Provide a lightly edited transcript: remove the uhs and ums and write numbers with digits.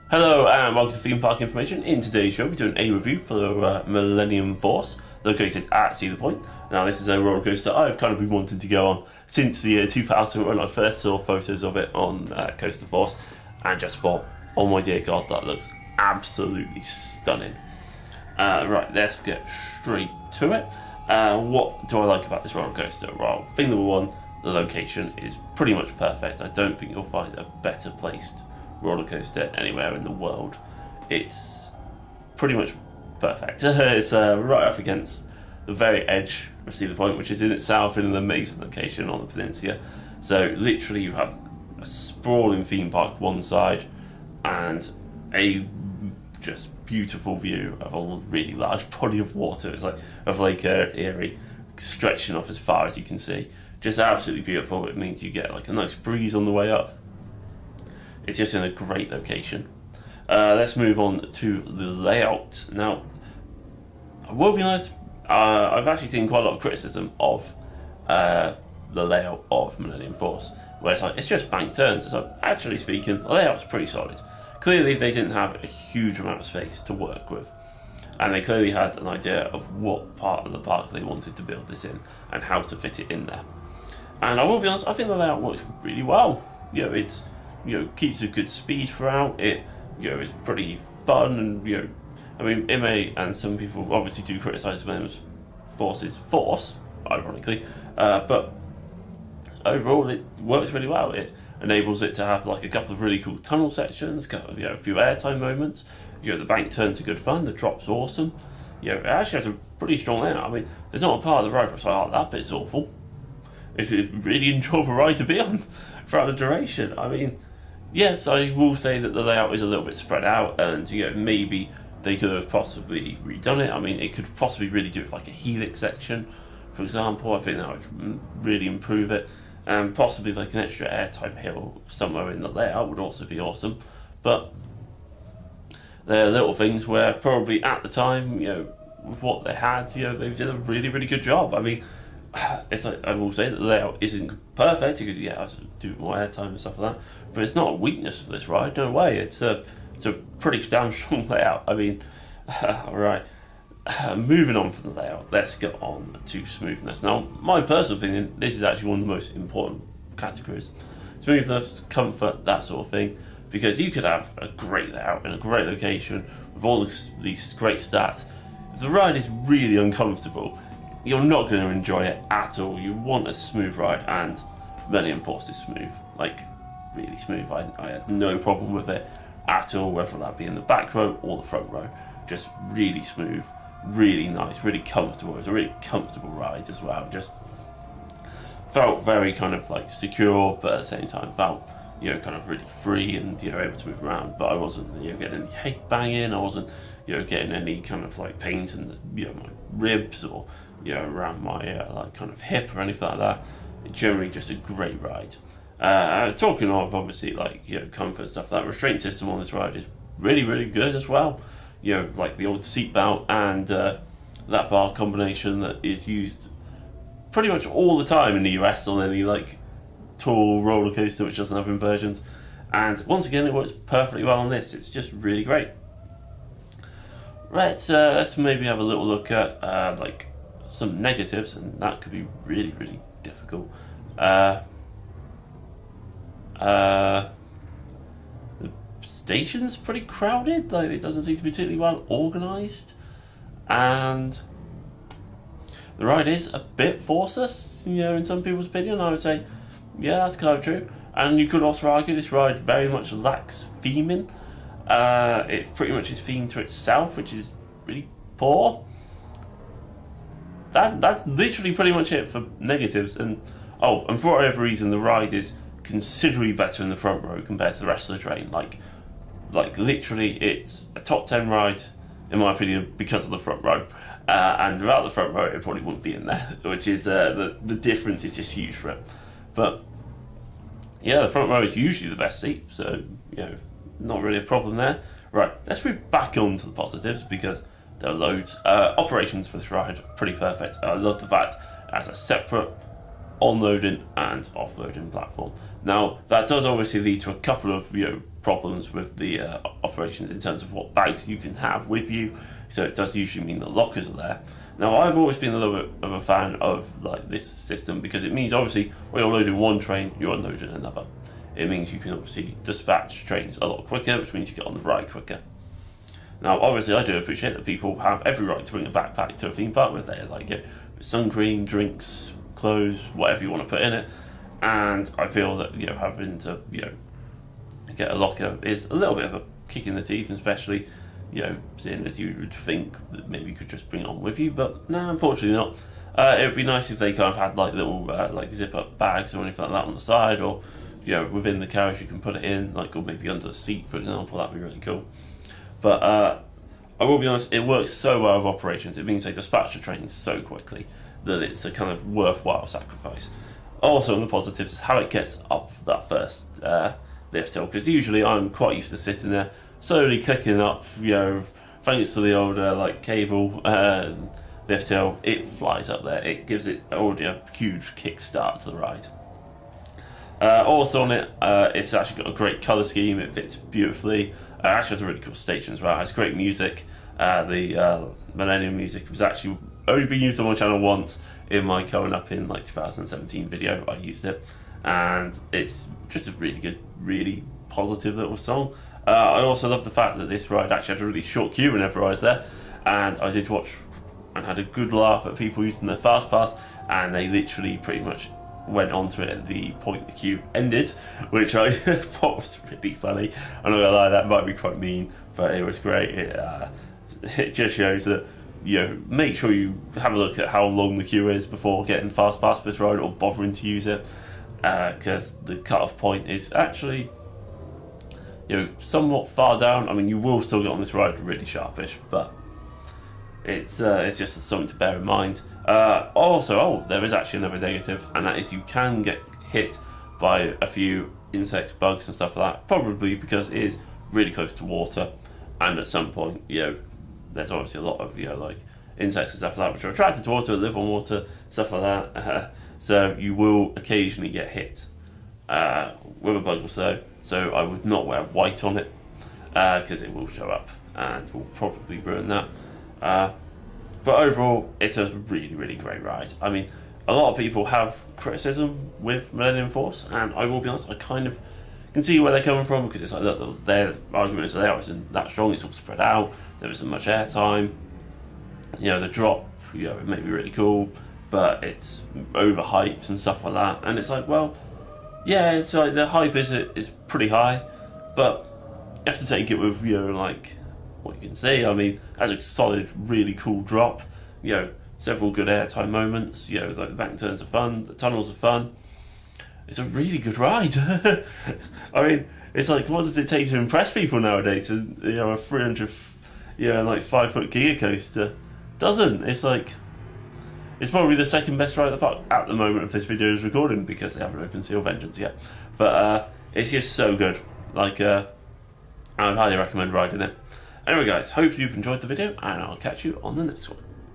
Hello and welcome to Theme Park Information. In today's show, we're doing a review for Millennium Force, located at Cedar Point. Now, this is a roller coaster I've kind of been wanting to go on since the year 2000 when I first saw photos of it on Coaster Force, and just thought, oh my dear God, that looks absolutely stunning. Right, let's get straight to it. What do I like about this roller coaster? Well, thing number one, the location is pretty much perfect. I don't think you'll find a better placed roller coaster anywhere in the world. It's pretty much perfect. It's right up against the very edge of Cedar Point, which is in itself in an amazing location on the peninsula. So literally you have a sprawling theme park one side and a just beautiful view of a really large body of water. It's like of Lake Erie stretching off as far as you can see. Just absolutely beautiful. It means you get like a nice breeze on the way up. It's just in a great location. Let's move on to the layout. Now, I will be honest, I've actually seen quite a lot of criticism of the layout of Millennium Force, where it's like, it's just bank turns. So actually speaking, the layout's pretty solid. Clearly they didn't have a huge amount of space to work with, and they clearly had an idea of what part of the park they wanted to build this in and how to fit it in there. And I will be honest, I think the layout works really well. It's keeps a good speed throughout. It is pretty fun, and I mean, it may, and some people obviously do criticise Millennium Force's force, ironically, but overall it works really well. It enables it to have like a couple of really cool tunnel sections, a few airtime moments. The bank turns are good fun. The drop's awesome. It actually has a pretty strong layout. I mean, there's not a part of the ride where it's like, oh, that bit's awful. It's a really enjoyable ride to be on throughout the duration. I mean, yes, I will say that the layout is a little bit spread out, and maybe they could have possibly redone it. I mean, it could possibly really do it with like a helix section, for example. I think that would really improve it. And possibly like an extra airtime hill somewhere in the layout would also be awesome. But there are little things where probably at the time, with what they had, they did a really, really good job. I mean, it's like, I will say that the layout isn't perfect because I have to do more airtime and stuff like that, but it's not a weakness for this ride. No way. It's a pretty damn strong layout. I mean, right. Moving on from the layout, let's get on to smoothness. Now, my personal opinion, this is actually one of the most important categories. Smoothness, comfort, that sort of thing, because you could have a great layout in a great location with all these great stats. If the ride is really uncomfortable, you're not going to enjoy it at all. You want a smooth ride, and Millennium Force is smooth, like really smooth. I had no problem with it at all, whether that be in the back row or the front row. Just really smooth, really nice, really comfortable. It was a really comfortable ride as well. Just felt very kind of like secure, but at the same time felt kind of really free and able to move around. But I wasn't getting any hate banging. I wasn't getting any kind of like pains in the my ribs or around my like kind of hip or anything like that. Generally just a great ride. Talking of obviously like comfort stuff, that restraint system on this ride is really, really good as well. Like the old seatbelt and that bar combination that is used pretty much all the time in the US on any like tall roller coaster which doesn't have inversions. And once again, it works perfectly well on this. It's just really great. Right, let's maybe have a little look at like some negatives, and that could be really, really difficult. The station's pretty crowded. Like, it doesn't seem to be particularly well organised, and the ride is a bit forceless. In some people's opinion, I would say, yeah, that's kind of true. And you could also argue this ride very much lacks theming. It pretty much is themed to itself, which is really poor. That's literally pretty much it for negatives. And for whatever reason, the ride is considerably better in the front row compared to the rest of the train. Like literally, it's a top 10 ride in my opinion because of the front row. And without the front row, it probably wouldn't be in there. Which is the difference is just huge for it. But yeah, the front row is usually the best seat, so not really a problem there. Right, let's move back on to the positives because there are loads. Operations for this ride are pretty perfect. I love the fact it has a separate on-loading and off-loading platform. Now, that does obviously lead to a couple of problems with the operations in terms of what bags you can have with you. So it does usually mean that lockers are there. Now, I've always been a little bit of a fan of like this system because it means obviously when you're loading one train, you're unloading another. It means you can obviously dispatch trains a lot quicker, which means you get on the ride quicker. Now, obviously, I do appreciate that people have every right to bring a backpack to a theme park with their sun cream, drinks, clothes, whatever you want to put in it. And I feel that having to get a locker is a little bit of a kick in the teeth, especially seeing as you would think that maybe you could just bring it on with you, but no, unfortunately not. It would be nice if they kind of had like little like zip up bags or anything like that on the side, or within the carriage you can put it in, or maybe under the seat, for example. That'd be really cool. But I will be honest, it works so well with operations. It means they dispatch the trains so quickly that it's a kind of worthwhile sacrifice. Also, on the positives is how it gets up that first lift hill, because usually I'm quite used to sitting there slowly clicking up, thanks to the old cable lift hill. It flies up there. It gives it already a huge kickstart to the ride. Also on it, it's actually got a great colour scheme. It fits beautifully. Actually has a really cool station as well. It has great music. The Millennium music was actually only been used on my channel once in my coming up in 2017 video. I used it, and it's just a really good, really positive little song. I also love the fact that this ride actually had a really short queue whenever I was there, and I did watch and had a good laugh at people using their fast pass, and they literally pretty much went onto it at the point the queue ended, which I thought was really funny. I'm not gonna lie, that might be quite mean, but it was great. It just shows that make sure you have a look at how long the queue is before getting fast pass for this ride or bothering to use it, because the cut-off point is actually somewhat far down. I mean, you will still get on this ride really sharpish, but it's just something to bear in mind. Also, there is actually another negative, and that is you can get hit by a few insects, bugs and stuff like that, probably because it is really close to water, and at some point there's obviously a lot of insects and stuff like that which are attracted to water, live on water, stuff like that. So you will occasionally get hit with a bug or so. So I would not wear white on it because it will show up and will probably ruin that. But overall, it's a really, really great ride. I mean, a lot of people have criticism with Millennium Force, and I will be honest, I kind of can see where they're coming from, because it's like, look, their arguments are there isn't that strong, it's all spread out, there isn't much airtime. The drop, it may be really cool, but it's overhyped and stuff like that. And it's like, well, yeah, it's like the hype is pretty high, but you have to take it with what you can see. I mean, as a solid, really cool drop, several good airtime moments, the back turns are fun, the tunnels are fun. It's a really good ride. I mean, it's like, what does it take to impress people nowadays? A 300, 5-foot giga coaster doesn't. It's like, it's probably the second best ride at the park at the moment of this video is recording, because they haven't opened Seal Vengeance yet. But it's just so good. I would highly recommend riding it. Anyway guys, hopefully you've enjoyed the video, and I'll catch you on the next one.